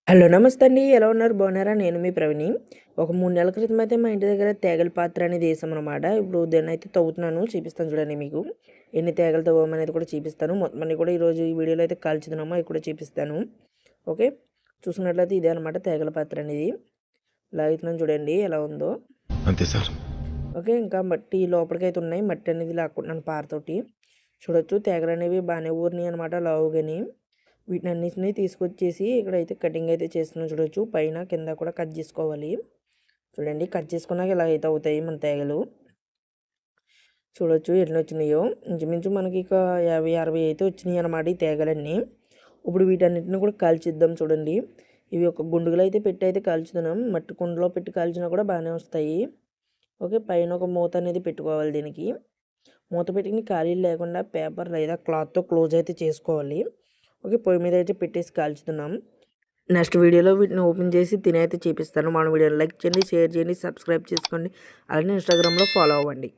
Hello నమస్తే అండి, ఎలా ఉన్నారు? బాగున్నారా? నేను మీ ప్రవీణి. ఒక 3 నెలల క్రితం అయితే మా ఇంటి దగ్గర తేగల పాత్ర అనేది వేసామన్నమాట. ఇప్పుడు దాన్ని అయితే తవ్వుతున్నాను, చూపిస్తాను చూడండి మీకు. ఎన్ని తేగలు తవ్వమనేది కూడా చూపిస్తాను. మొత్తం అన్ని కూడా ఈరోజు ఈ వీడియోలో అయితే కాల్చుతున్నామో అవి కూడా చూపిస్తాను. ఓకే, చూసుకున్నట్లయితే ఇదే అనమాట తేగల పాత్ర అనేది. లాగుతున్నాను చూడండి ఎలా ఉందో. అంతే సార్. ఓకే, ఇంకా మట్టి లోపలికైతే ఉన్నాయి. మట్టి అనేది లాక్కుంటున్నాను పారతోటి. చూడొచ్చు తేగలు అనేవి బాగానే ఊరినాయి అనమాట లావుగాని. వీటన్నిటిని తీసుకొచ్చేసి ఇక్కడైతే కటింగ్ అయితే చేస్తున్నాను చూడొచ్చు. పైన కింద కూడా కట్ చేసుకోవాలి. చూడండి, కట్ చేసుకున్నాక ఇలా అయితే అవుతాయి మన తేగలు. చూడొచ్చు ఎన్ని వచ్చినాయో. ఇంచుమించు మనకి ఇక 50-60 అయితే వచ్చినాయి అనమాట ఈ తేగలన్నీ. ఇప్పుడు వీటన్నిటిని కూడా కాల్చిద్దాం చూడండి. ఇవి ఒక గుండుగులు అయితే పెట్టి అయితే కాల్చుతున్నాం. మట్టి కుండలో పెట్టి కాల్చినా కూడా బాగానే వస్తాయి. ఓకే, పైన ఒక మూత అనేది పెట్టుకోవాలి దీనికి. మూత పెట్టుకుని ఖాళీలు లేకుండా పేపర్ లేదా క్లాత్తో క్లోజ్ అయితే చేసుకోవాలి. ఓకే, పొయ్యి మీద అయితే పెట్టేసి కాల్చుతున్నాం. నెక్స్ట్ వీడియోలో వీటిని ఓపెన్ చేసి తినైతే చూపిస్తాను. మన వీడియోని లైక్ చేయండి, షేర్ చేయండి, సబ్స్క్రైబ్ చేసుకోండి. అలానే ఇన్స్టాగ్రామ్లో ఫాలో అవ్వండి.